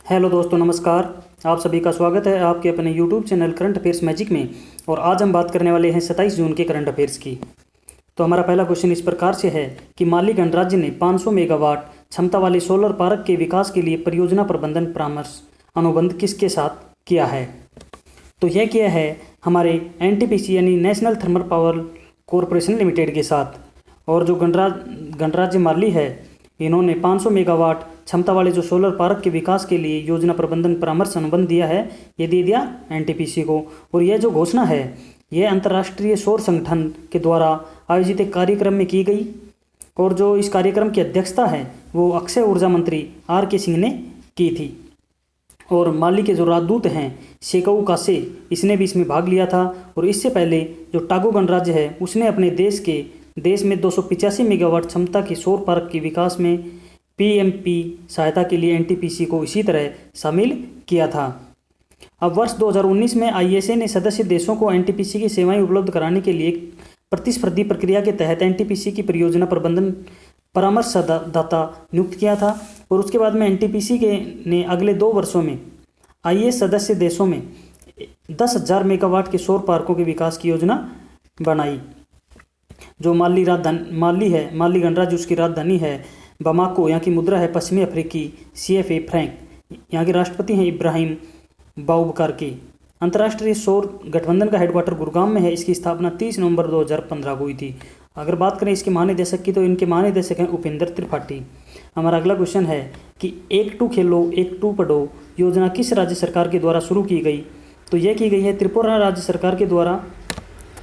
Hello दोस्तों, नमस्कार। आप सभी का स्वागत है आपके अपने YouTube channel current affairs magic में। और आज हम बात करने वाले हैं 27 जून के करंट अफेयर्स की। तो हमारा पहला क्वेश्चन इस प्रकार से है कि माली गणराज्य ने 500 मेगावाट क्षमता वाले सोलर पार्क के विकास के लिए परियोजना प्रबंधन परामर्श अनुबंध किसके साथ किया है? तो यह किया है हमारे एनटीपीसी यानी national thermal power corporation limited के साथ। और जो गणराज्य माली है, इन्होंने 500 मेगावाट क्षमता वाले जो सोलर पार्क के विकास के लिए योजना प्रबंधन परामर्श अनुबंध दिया है, ये दे दिया एनटीपीसी को। और यह जो घोषणा है, यह अंतर्राष्ट्रीय सौर संगठन के द्वारा आयोजित एक कार्यक्रम में की गई। और जो इस कार्यक्रम की अध्यक्षता है वो अक्षय ऊर्जा मंत्री आर.के. सिंह ने की थी। और माली के जो राजदूत हैं शेकऊ कासे, इसने भी इसमें भाग लिया था। और इससे पहले जो टागो गणराज्य है, उसने अपने देश में 285 मेगावाट क्षमता की सौर पार्क के विकास में पीएमपी सहायता के लिए एनटीपीसी को इसी तरह शामिल किया था। अब वर्ष 2019 में आईएसए ने सदस्य देशों को एनटीपीसी की सेवाएं उपलब्ध कराने के लिए एक प्रतिस्पर्धी प्रक्रिया के तहत एनटीपीसी की परियोजना प्रबंधन परामर्शदाता नियुक्त किया था। और उसके बाद में एनटीपीसी ने अगले 2 वर्षों में आईएस सदस्य देशों में 10,000 मेगावाट के सौर पार्कों के विकास की योजना बनाई। जो माली गणराज्य, उसकी राजधानी है बमाको, यहाँ की मुद्रा है पश्चिमी अफ्रीकी CFA फ्रैंक, यहाँ के राष्ट्रपति हैं इब्राहिम बाउबकर के। अंतर्राष्ट्रीय सौर गठबंधन का हेडक्वार्टर गुरुग्राम में है। इसकी स्थापना 30 नवंबर 2015 को हुई थी। अगर बात करें इसके महानिदेशक की, तो इनके महानिदेशक हैं उपेंद्र त्रिपाठी। हमारा अगला क्वेश्चन है कि एक टू खेलो एक टू पढ़ो योजना किस राज्य सरकार के द्वारा शुरू की गई? तो यह की गई है त्रिपुरा राज्य सरकार के द्वारा।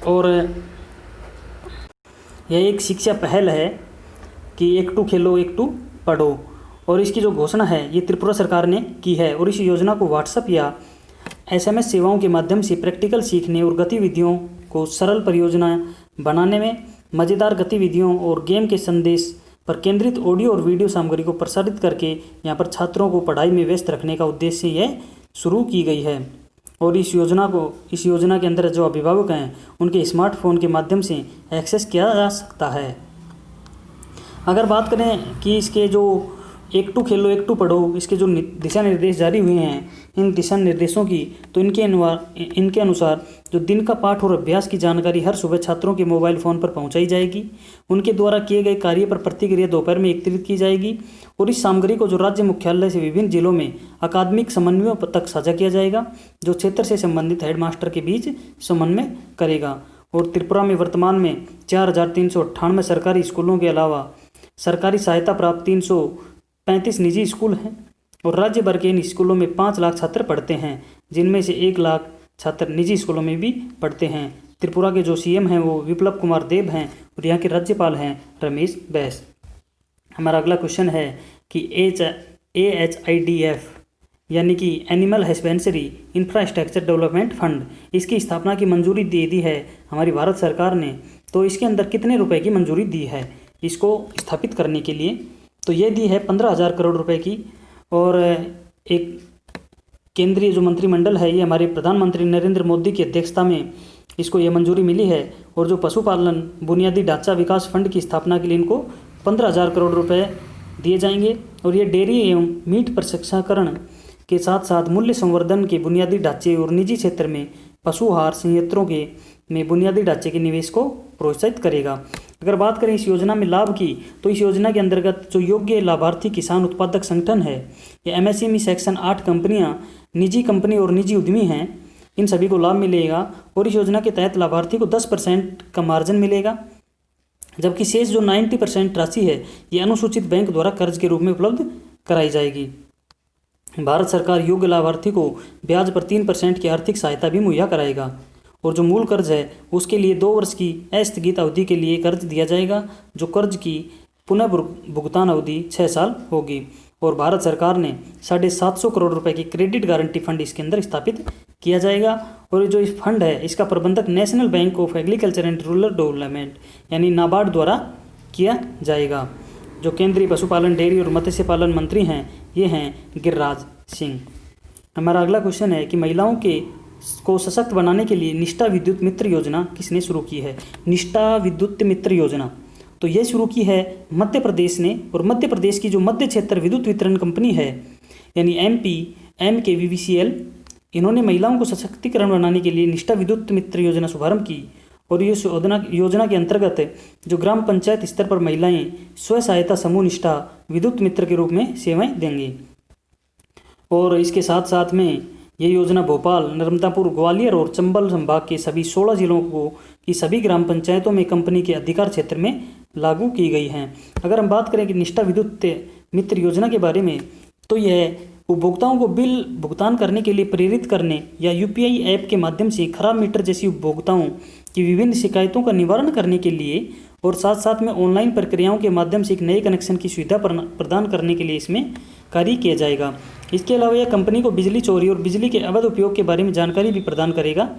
और यह एक शिक्षा पहल है कि एक टू खेलो एक टू पढ़ो। और इसकी जो घोषणा है ये त्रिपुरा सरकार ने की है। और इस योजना को व्हाट्सएप या SMS सेवाओं के माध्यम से प्रैक्टिकल सीखने और गतिविधियों को सरल परियोजना बनाने में, मज़ेदार गतिविधियों और गेम के संदेश पर केंद्रित ऑडियो और वीडियो सामग्री को प्रसारित करके यहाँ पर छात्रों को पढ़ाई में व्यस्त रखने का उद्देश्य यह शुरू की गई है। और इस योजना के अंदर जो अभिभावक हैं उनके स्मार्टफोन के माध्यम से एक्सेस किया जा सकता है। अगर बात करें कि इसके जो एक टू खेलो एक टू पढ़ो, इसके जो दिशा निर्देश जारी हुए हैं, इन दिशा निर्देशों की, तो इनके अनुसार जो दिन का पाठ और अभ्यास की जानकारी हर सुबह छात्रों के मोबाइल फ़ोन पर पहुंचाई जाएगी। उनके द्वारा किए गए कार्य पर प्रतिक्रिया दोपहर में एकत्रित की जाएगी। और इस सामग्री को जो राज्य मुख्यालय से विभिन्न जिलों में अकादमिक समन्वयों तक साझा किया जाएगा, जो क्षेत्र से संबंधित हेडमास्टर के बीच समन्वय करेगा। और त्रिपुरा में वर्तमान में 4,398 सरकारी स्कूलों के अलावा सरकारी सहायता प्राप्त 335 निजी स्कूल हैं। और राज्य भर के इन स्कूलों में 5 लाख छात्र पढ़ते हैं, जिनमें से 1 लाख छात्र निजी स्कूलों में भी पढ़ते हैं। त्रिपुरा के जो CM हैं वो विप्लव कुमार देब हैं। और यहाँ के राज्यपाल हैं रमेश बैस। हमारा अगला क्वेश्चन है कि AHIDF यानी कि animal husbandry infrastructure development fund, इसकी स्थापना की मंजूरी दे दी है हमारी भारत सरकार ने। तो इसके अंदर कितने रुपए की मंजूरी दी है इसको स्थापित करने के लिए? तो ये दी है 15,000 करोड़ रुपए की। और एक केंद्रीय जो मंत्रिमंडल है, ये हमारे प्रधानमंत्री नरेंद्र मोदी की अध्यक्षता में इसको ये मंजूरी मिली है। और जो पशुपालन बुनियादी ढांचा विकास फंड की स्थापना के लिए इनको 15,000 करोड़ रुपए दिए जाएंगे। और ये डेयरी एवं मीट प्रसंस्करण के साथ साथ मूल्य संवर्धन के बुनियादी ढांचे और निजी क्षेत्र में पशुहार संयंत्रों में बुनियादी ढांचे के निवेश को प्रोत्साहित करेगा। अगर बात करें इस योजना में लाभ की, तो इस योजना के अंतर्गत जो योग्य लाभार्थी किसान उत्पादक संगठन है, ये MSME सेक्शन 8 कंपनियां, निजी कंपनी और निजी उद्यमी हैं, इन सभी को लाभ मिलेगा। और इस योजना के तहत लाभार्थी को 10% का मार्जिन मिलेगा, जबकि शेष जो 90% राशि है ये अनुसूचित बैंक द्वारा कर्ज के रूप में उपलब्ध कराई जाएगी। भारत सरकार योग्य लाभार्थी को ब्याज पर 3% की आर्थिक सहायता भी मुहैया कराएगा। और जो मूल कर्ज है उसके लिए 2 वर्ष की अस्थगित अवधि के लिए कर्ज दिया जाएगा, जो कर्ज की पुनः भुगतान अवधि 6 साल होगी। और भारत सरकार ने 750 करोड़ रुपए की क्रेडिट गारंटी फंड इसके अंदर स्थापित किया जाएगा। और जो इस फंड है इसका प्रबंधक national bank of agriculture and rural development यानी नाबार्ड द्वारा किया जाएगा। जो केंद्रीय पशुपालन, डेयरी और मत्स्य पालन मंत्री हैं ये हैं गिरिराज सिंह। हमारा अगला क्वेश्चन है कि महिलाओं को सशक्त बनाने के लिए निष्ठा विद्युत मित्र योजना किसने शुरू की है? निष्ठा विद्युत मित्र योजना तो यह शुरू की है मध्य प्रदेश ने। और मध्य प्रदेश की जो मध्य क्षेत्र विद्युत वितरण कंपनी है यानी MP MKVVCL, इन्होंने महिलाओं को सशक्तिकरण बनाने के लिए निष्ठा विद्युत मित्र योजना शुभारंभ की। और ये योजना के अंतर्गत जो ग्राम पंचायत स्तर पर महिलाएं स्व सहायता समूह निष्ठा विद्युत मित्र के रूप में सेवाएं देंगे। और इसके साथ साथ में ये योजना भोपाल, नर्मदापुर, ग्वालियर और चंबल संभाग के सभी 16 जिलों को की सभी ग्राम पंचायतों में कंपनी के अधिकार क्षेत्र में लागू की गई हैं। अगर हम बात करें कि निष्ठा विद्युत मित्र योजना के बारे में, तो यह उपभोक्ताओं को बिल भुगतान करने के लिए प्रेरित करने या UPI ऐप के माध्यम से खराब मीटर जैसी उपभोक्ताओं की विभिन्न शिकायतों का निवारण करने के लिए और साथ साथ में ऑनलाइन प्रक्रियाओं के माध्यम से एक नए कनेक्शन की सुविधा प्रदान करने के लिए इसमें कार्य किया जाएगा। इसके अलावा यह कंपनी को बिजली चोरी और बिजली के अवैध उपयोग के बारे में जानकारी भी प्रदान करेगा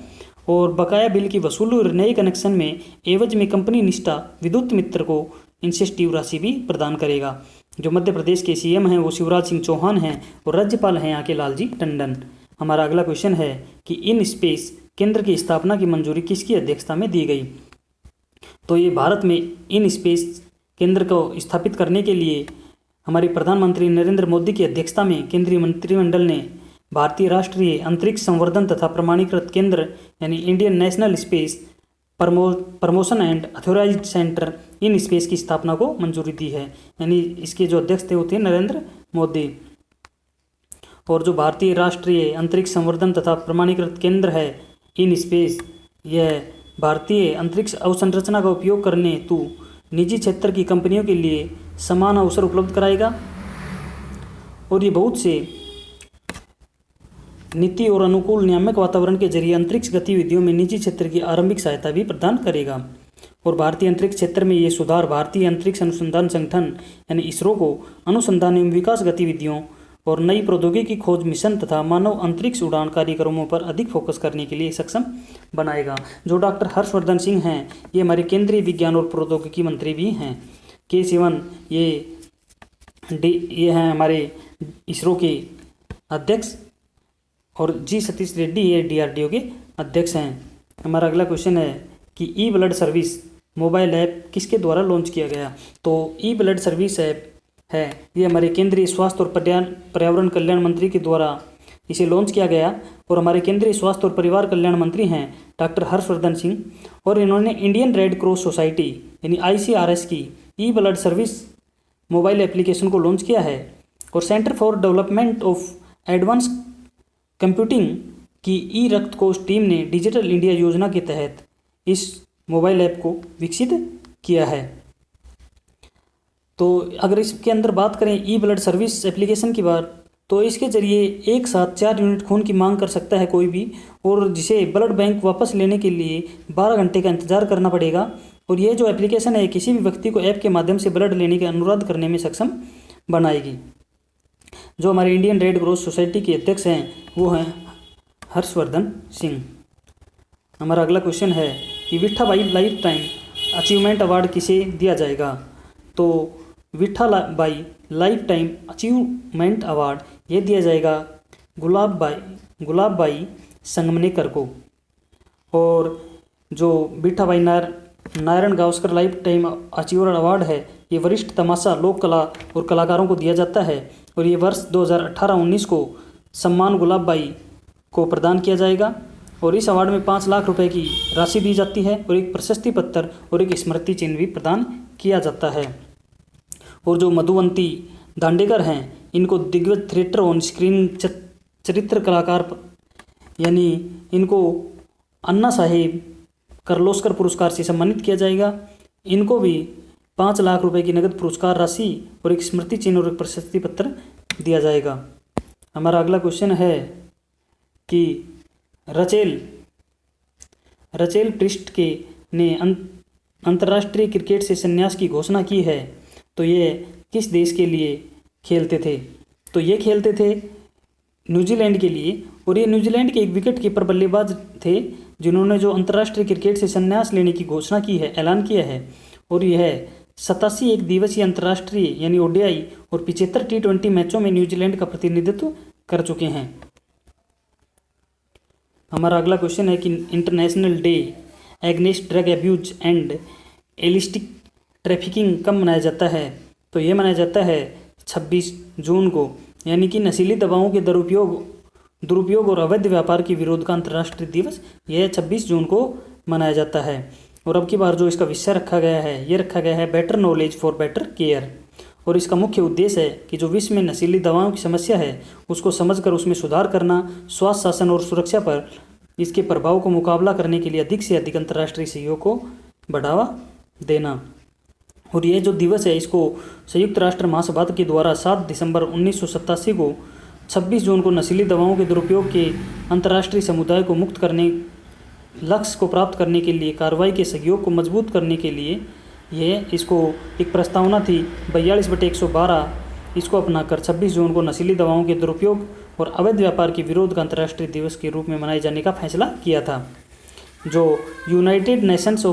और बकाया बिल की वसूली और नए कनेक्शन में एवज में कंपनी निष्ठा विद्युत मित्र को इंसेंटिव राशि भी प्रदान करेगा। जो मध्य प्रदेश के CM हैं वो शिवराज सिंह चौहान हैं और राज्यपाल हैं यहाँ के लालजी टंडन। हमारा अगला क्वेश्चन है कि इन स्पेस केंद्र की स्थापना की मंजूरी किसकी अध्यक्षता में दी गई? तो ये भारत में इन स्पेस केंद्र को स्थापित करने के लिए हमारे प्रधानमंत्री नरेंद्र मोदी की अध्यक्षता में केंद्रीय मंत्रिमंडल ने भारतीय राष्ट्रीय अंतरिक्ष संवर्धन तथा प्रमाणीकृत केंद्र यानी Indian national space promotion and authorised centre in space की स्थापना को मंजूरी दी है। यानी इसके जो अध्यक्ष थे वो थे नरेंद्र मोदी। और जो भारतीय राष्ट्रीय अंतरिक्ष संवर्धन तथा प्रमाणीकृत केंद्र है इन स्पेस, यह भारतीय अंतरिक्ष अवसंरचना का उपयोग करने हेतु निजी क्षेत्र की कंपनियों के लिए समान अवसर उपलब्ध कराएगा और ये बहुत से नीति और अनुकूल नियामक वातावरण के जरिए अंतरिक्ष गतिविधियों में निजी क्षेत्र की आरंभिक सहायता भी प्रदान करेगा। और भारतीय अंतरिक्ष क्षेत्र में ये सुधार भारतीय अंतरिक्ष अनुसंधान संगठन यानी ISRO को अनुसंधान एवं विकास गतिविधियों और नई प्रौद्योगिकी खोज मिशन तथा मानव अंतरिक्ष उड़ान कार्यक्रमों पर अधिक फोकस करने के लिए सक्षम बनाएगा। जो डॉक्टर हर्षवर्धन सिंह हैं ये हमारे केंद्रीय विज्ञान और प्रौद्योगिकी मंत्री भी हैं। K सिवन ये हैं हमारे ISRO के अध्यक्ष और G सतीश रेड्डी ये DRDO के अध्यक्ष हैं। हमारा अगला क्वेश्चन है कि E-ब्लड सर्विस मोबाइल ऐप किसके द्वारा लॉन्च किया गया? तो E-ब्लड सर्विस ऐप है ये हमारे केंद्रीय स्वास्थ्य और पर्यावरण कल्याण मंत्री के द्वारा इसे लॉन्च किया गया और हमारे केंद्रीय स्वास्थ्य और परिवार कल्याण मंत्री हैं डॉक्टर हर्षवर्धन सिंह और इन्होंने इंडियन रेड क्रॉस सोसाइटी यानी ICRS की E-ब्लड सर्विस मोबाइल एप्लीकेशन को लॉन्च किया है। और centre for development of advance computing की ई-रक्त कोष टीम ने डिजिटल इंडिया योजना के तहत इस मोबाइल ऐप को विकसित किया है। तो अगर इसके अंदर बात करें E-ब्लड सर्विस एप्लीकेशन की बात, तो इसके जरिए एक साथ 4 यूनिट खून की मांग कर सकता है कोई भी, और जिसे ब्लड बैंक वापस लेने के लिए 12 घंटे का इंतजार करना पड़ेगा। और ये जो एप्लीकेशन है किसी भी व्यक्ति को ऐप के माध्यम से ब्लड लेने के अनुरोध करने में सक्षम बनाएगी। जो हमारे इंडियन रेड क्रॉस सोसाइटी के अध्यक्ष हैं वो हैं हर्षवर्धन सिंह। हमारा अगला क्वेश्चन है कि Vithabai life time achievement award किसे दिया जाएगा? तो Vithabai life time achievement award ये दिया जाएगा गुलाबबाई संगमनेकर को। और जो Vithabai Narayan Gavaskar life time achiever award है ये वरिष्ठ तमाशा लोक कला और कलाकारों को दिया जाता है और ये वर्ष 2018-19 को सम्मान गुलाबबाई को प्रदान किया जाएगा। और इस अवार्ड में 5 लाख रुपए की राशि दी जाती है और एक प्रशस्ति पत्र और एक स्मृति चिन्ह भी प्रदान किया जाता है। और जो मधुवंती दांडेकर हैं इनको दिग्गज थिएटर ऑन स्क्रीन चरित्र कलाकार यानी इनको अन्ना साहेब किर्लोस्कर पुरस्कार से सम्मानित किया जाएगा। इनको भी 5 लाख रुपए की नगद पुरस्कार राशि और एक स्मृति चिन्ह और एक प्रशस्ति पत्र दिया जाएगा। हमारा अगला क्वेश्चन है कि रचेल पृष्ठ के ने अंतर्राष्ट्रीय क्रिकेट से संन्यास की घोषणा की है, तो ये किस देश के लिए खेलते थे? तो ये खेलते थे न्यूजीलैंड के लिए और ये न्यूजीलैंड के एक विकेट कीपर बल्लेबाज थे जिन्होंने जो अंतर्राष्ट्रीय क्रिकेट से संन्यास लेने की घोषणा की है, ऐलान किया है। और यह 87 एक दिवसीय अंतर्राष्ट्रीय यानी ODI और 75 T20 मैचों में न्यूजीलैंड का प्रतिनिधित्व कर चुके हैं। हमारा अगला क्वेश्चन है कि international day against drug abuse and illicit trafficking कब मनाया जाता है? तो ये मनाया जाता है 26 जून को। यानी कि नशीली दवाओं के दुरुपयोग और अवैध व्यापार के विरोध का अंतर्राष्ट्रीय दिवस यह 26 जून को मनाया जाता है। और अब की बार जो इसका विषय रखा गया है, ये रखा गया है better knowledge for better care. और इसका मुख्य उद्देश्य है कि जो विश्व में नशीली दवाओं की समस्या है उसको समझकर उसमें सुधार करना, स्वास्थ्य शासन और सुरक्षा पर इसके प्रभाव को मुकाबला करने के लिए अधिक से अधिक अंतर्राष्ट्रीय सहयोग को बढ़ावा देना। और ये जो दिवस है इसको संयुक्त राष्ट्र महासभा के द्वारा 7 दिसंबर 1987 को 26 जून को नशीली दवाओं के दुरुपयोग के अंतर्राष्ट्रीय समुदाय को मुक्त करने लक्ष्य को प्राप्त करने के लिए कार्रवाई के सहयोग को मजबूत करने के लिए इसको एक प्रस्तावना थी 42/112 इसको अपनाकर 26 जून को नशीली दवाओं के दुरुपयोग और अवैध व्यापार के विरोध का अंतर्राष्ट्रीय दिवस के रूप में मनाए जाने का फैसला किया था। जो United Nations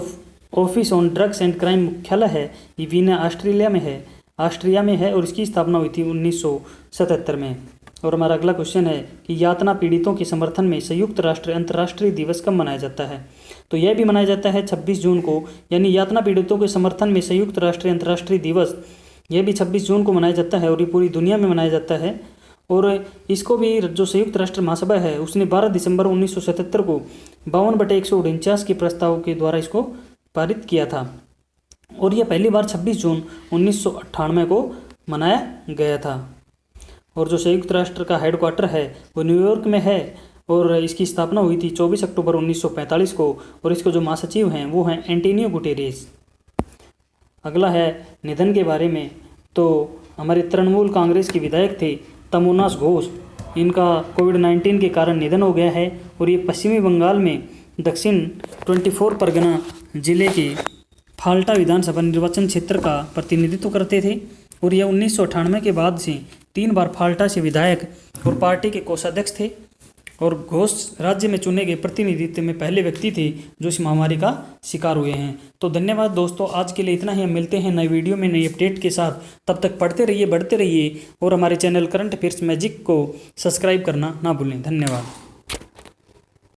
office on drugs and crime मुख्यालय है ये वीना ऑस्ट्रिया में है और इसकी स्थापना हुई थी 1977 में। और हमारा अगला क्वेश्चन है कि यातना पीड़ितों के समर्थन में संयुक्त राष्ट्र अंतर्राष्ट्रीय दिवस कब मनाया जाता है। तो यह भी मनाया जाता है 26 जून को, यानी यातना पीड़ितों के समर्थन में संयुक्त राष्ट्र अंतर्राष्ट्रीय दिवस यह भी 26 जून को मनाया जाता है और ये पूरी दुनिया में मनाया जाता है। और इसको भी जो संयुक्त राष्ट्र महासभा है उसने 12 दिसंबर 1977 को 52/149 के प्रस्ताव के द्वारा इसको पारित किया था और यह पहली बार 26 जून 1998 को मनाया गया था। और जो संयुक्त राष्ट्र का हेडक्वार्टर है वो न्यूयॉर्क में है और इसकी स्थापना हुई थी 24 अक्टूबर 1945 को और इसके जो महासचिव हैं वो हैं एंटोनियो गुटेरेस। अगला है निधन के बारे में। तो हमारे तृणमूल कांग्रेस के विधायक थे तमोनास घोष, इनका कोविड-19 के कारण निधन हो गया है और ये पश्चिमी बंगाल में दक्षिण 24 परगना जिले के फाल्टा विधानसभा निर्वाचन क्षेत्र का प्रतिनिधित्व करते थे और यह 1998 के बाद से 3 बार फाल्टा से विधायक और पार्टी के कोषाध्यक्ष थे और घोष राज्य में चुने गए प्रतिनिधित्व में पहले व्यक्ति थे जो इस महामारी का शिकार हुए हैं। तो धन्यवाद दोस्तों, आज के लिए इतना ही। हम मिलते हैं नई वीडियो में नई अपडेट के साथ। तब तक पढ़ते रहिए, बढ़ते रहिए और हमारे चैनल करंट अफेयर्स मैजिक को सब्सक्राइब करना ना भूलें। धन्यवाद।